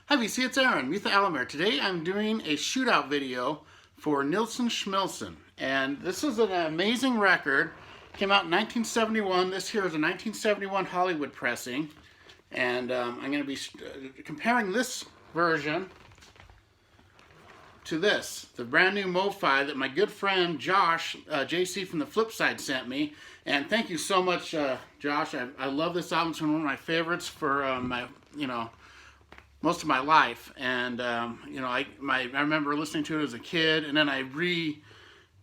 Hi VC, it's Aaron, Mutha Alamir. Today I'm doing a shootout video for Nilsson Shmilsson. And this is an amazing record. Came out in 1971. This here is a 1971 Hollywood pressing. And I'm going to be comparing this version to this, the brand new MoFi that my good friend Josh, JC from the Flip Side sent me. And thank you so much, Josh. I love this album. It's one of my favorites for most of my life. And I remember listening to it as a kid, and then I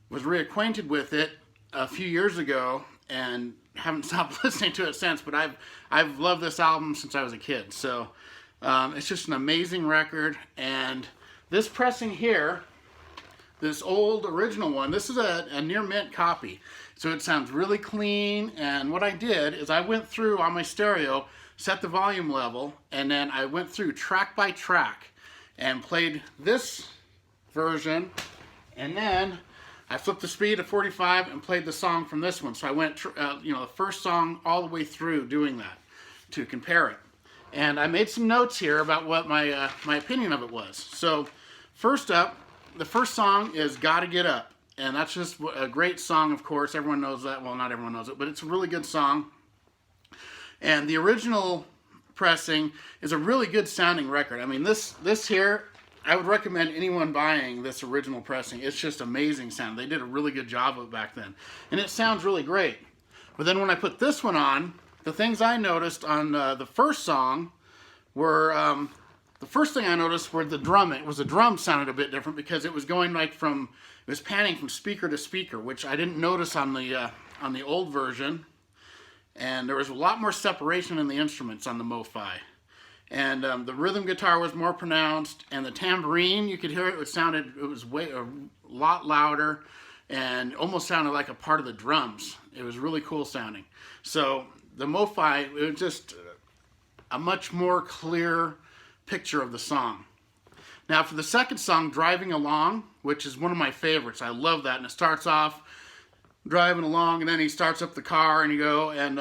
was reacquainted with it a few years ago and haven't stopped listening to it since. But I've loved this album since I was a kid. So it's just an amazing record. And this pressing here, this old original one, this is a near mint copy. So it sounds really clean. And what I did is I went through on my stereo, set the volume level, and then I went through track by track and played this version, and then I flipped the speed to 45 and played the song from this one. So I went the first song all the way through doing that to compare it. And I made some notes here about what my opinion of it was. So first up, the first song is Gotta Get Up. And that's just a great song, of course. Everyone knows that. Well, not everyone knows it, but it's a really good song. And the original pressing is a really good sounding record. I mean, this here, I would recommend anyone buying this original pressing. It's just amazing sound. They did a really good job of it back then. And it sounds really great. But then when I put this one on, the things I noticed on the first song were, the first thing I noticed were the drum. It was the drum sounded a bit different because it was going like it was panning from speaker to speaker, which I didn't notice on the old version. And there was a lot more separation in the instruments on the MoFi. And the rhythm guitar was more pronounced, and the tambourine, you could hear it, it was a lot louder and almost sounded like a part of the drums. It was really cool sounding. So the MoFi, it was just a much more clear picture of the song. Now for the second song, Driving Along, which is one of my favorites. I love that, and it starts off driving along, and then he starts up the car, and you go, and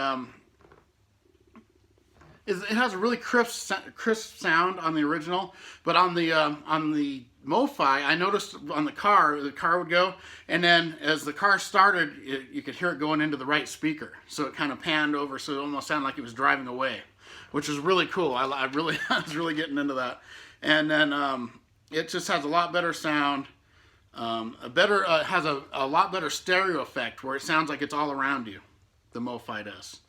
it has a really crisp sound on the original, but on the MoFi, I noticed on the car would go, and then as the car started, you could hear it going into the right speaker, so it kind of panned over, so it almost sounded like it was driving away, which is really cool. I was really getting into that. And then it just has a lot better sound. Has a lot better stereo effect where it sounds like it's all around you. The MoFi does.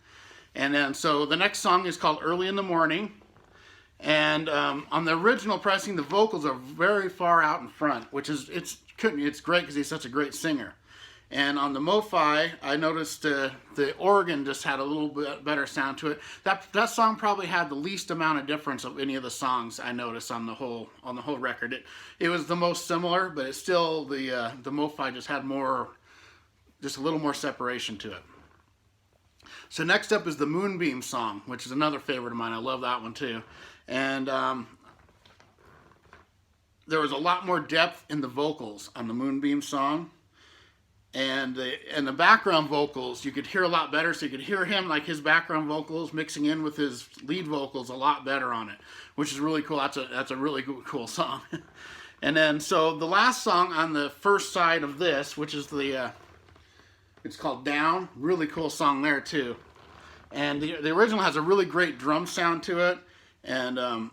And then so the next song is called Early in the Morning. And on the original pressing, the vocals are very far out in front, which is it's great because he's such a great singer. And on the MoFi, I noticed the organ just had a little bit better sound to it. That song probably had the least amount of difference of any of the songs I noticed on the whole record. It was the most similar, but it's still the MoFi just had just a little more separation to it. So next up is the Moonbeam song, which is another favorite of mine. I love that one too. And there was a lot more depth in the vocals on the Moonbeam song. And the background vocals, you could hear a lot better. So you could hear him, like his background vocals, mixing in with his lead vocals a lot better on it, which is really cool. That's a really cool song. And then, so the last song on the first side of this, which is it's called Down. Really cool song there too. And the original has a really great drum sound to it. And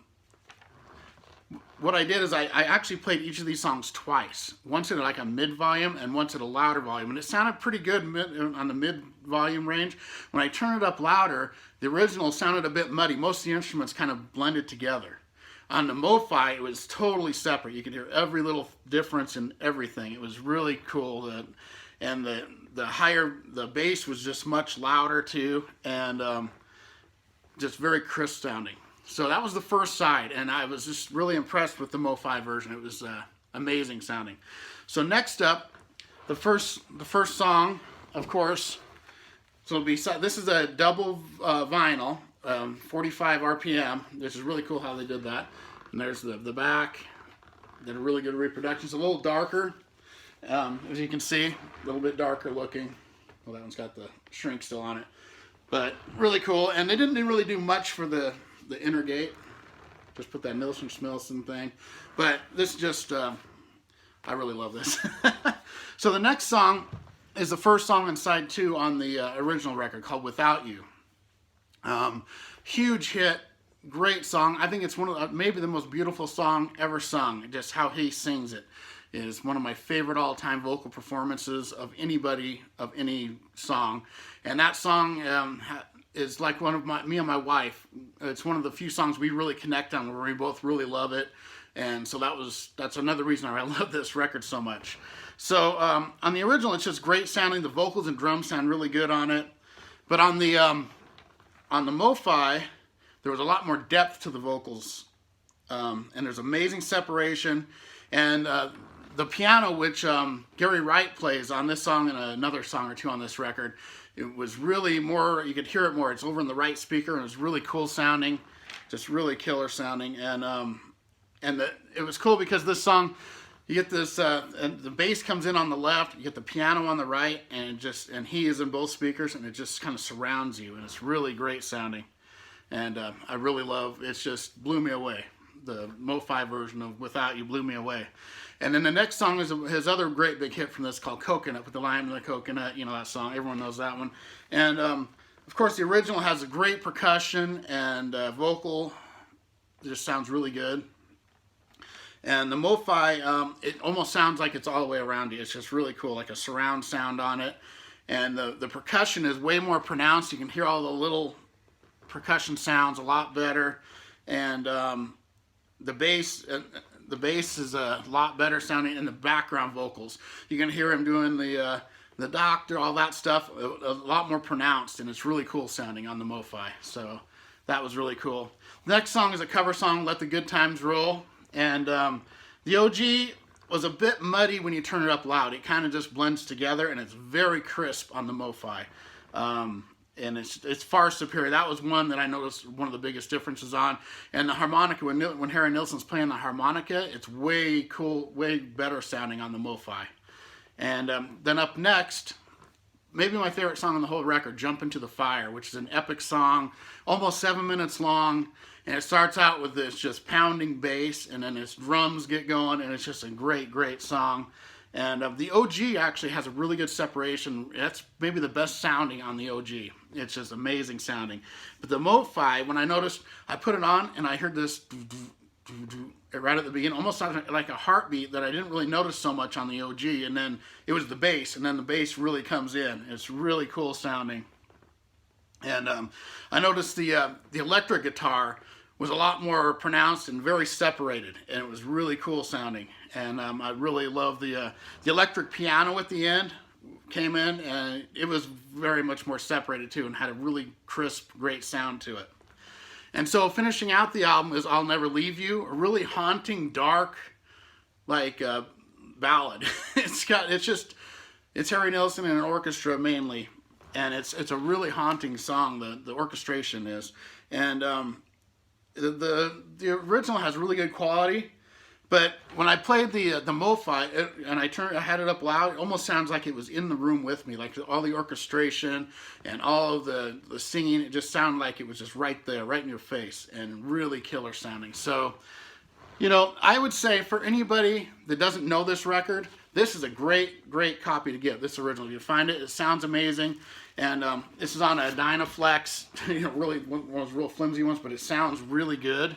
what I did is I actually played each of these songs twice. Once at like a mid volume and once at a louder volume. And it sounded pretty good on the mid volume range. When I turned it up louder, the original sounded a bit muddy. Most of the instruments kind of blended together. On the MoFi, it was totally separate. You could hear every little difference in everything. It was really cool. And the bass was just much louder too. And just very crisp sounding. So that was the first side, and I was just really impressed with the MoFi version. It was amazing sounding. So next up, the first song, of course. So this is a double vinyl, 45 RPM. This is really cool how they did that. And there's the back. Did a really good reproduction. It's a little darker, as you can see, a little bit darker looking. Well, that one's got the shrink still on it, but really cool. And they didn't really do much for the inner gate. just put that Nilsson Shmilsson thing. But this just, I really love this. So the next song is the first song on side 2 on the original record, called Without You. Huge hit, great song. I think it's one of the, maybe the most beautiful song ever sung. Just how he sings it is one of my favorite all-time vocal performances of anybody, of any song. And that song is like one of me and my wife. It's one of the few songs we really connect on, where we both really love it. And so that's another reason I love this record so much. So on the original, it's just great sounding. The vocals and drums sound really good on it. But on the MoFi, there was a lot more depth to the vocals. And there's amazing separation. And the piano, which Gary Wright plays on this song and another song or two on this record, it was really more, you could hear it more. It's over in the right speaker, and it was really cool sounding, just really killer sounding. And it was cool because this song, you get this, and the bass comes in on the left, you get the piano on the right, and he is in both speakers, and it just kind of surrounds you, and it's really great sounding. And I really love, it's just blew me away. The MoFi version of Without You blew me away. And then the next song is his other great big hit from this, called Coconut, with the lime and the coconut, you know that song, everyone knows that one. And of course the original has a great percussion and vocal, it just sounds really good. And the MoFi, it almost sounds like it's all the way around you. It's just really cool, like a surround sound on it. And the percussion is way more pronounced. You can hear all the little percussion sounds a lot better. And the bass is a lot better sounding in the background vocals. You can hear him doing the doctor, all that stuff, a lot more pronounced, and it's really cool sounding on the MoFi. So that was really cool. The next song is a cover song, Let the Good Times Roll. And the OG was a bit muddy when you turn it up loud. It kind of just blends together, and it's very crisp on the MoFi. And it's far superior. That was one that I noticed one of the biggest differences on. And the harmonica, when Harry Nilsson's playing the harmonica, it's way cool, way better sounding on the MoFi. And then up next, maybe my favorite song on the whole record, Jump Into the Fire, which is an epic song, almost 7 minutes long. And it starts out with this just pounding bass, and then its drums get going, and it's just a great, great song. And the OG actually has a really good separation. That's maybe the best sounding on the OG. It's just amazing sounding. But the MoFi, when I noticed, I put it on and I heard this right at the beginning, almost sounded like a heartbeat that I didn't really notice so much on the OG. And then it was the bass, and then the bass really comes in. It's really cool sounding. And I noticed the electric guitar was a lot more pronounced and very separated, and it was really cool sounding. And I really love the electric piano at the end came in, and it was very much more separated too, and had a really crisp, great sound to it. And so finishing out the album is I'll Never Leave You, a really haunting, dark, like ballad. It's Harry Nilsson and an orchestra mainly, and it's a really haunting song. The orchestration is, and the original has really good quality. But when I played the MoFi and I had it up loud, it almost sounds like it was in the room with me. Like all the orchestration and all of the singing, it just sounded like it was just right there, right in your face, and really killer sounding. So, you know, I would say for anybody that doesn't know this record, this is a great, great copy to get. This original, you find it, it sounds amazing. And this is on a Dynaflex, you know, really one of those real flimsy ones, but it sounds really good.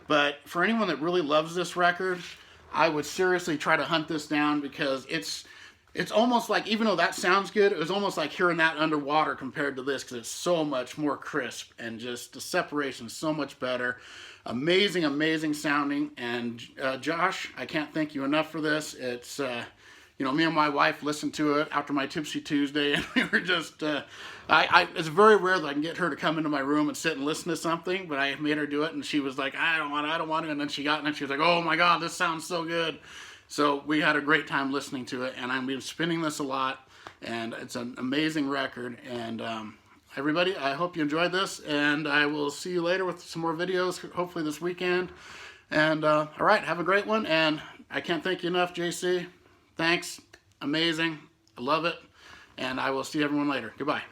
But for anyone that really loves this record, I would seriously try to hunt this down, because it's almost like, even though that sounds good, it was almost like hearing that underwater compared to this, because it's so much more crisp, and just the separation is so much better. Amazing, amazing sounding. And Josh, I can't thank you enough for this. It's, you know, me and my wife listened to it after my Tipsy Tuesday, and we were just, it's very rare that I can get her to come into my room and sit and listen to something, but I made her do it, and she was like, I don't want it, and then she got in and she was like, oh my God, this sounds so good. So we had a great time listening to it, and I've been spinning this a lot, and it's an amazing record. And everybody, I hope you enjoyed this, and I will see you later with some more videos, hopefully this weekend. And all right, have a great one, and I can't thank you enough, JC. Thanks. Amazing. I love it. And I will see everyone later. Goodbye.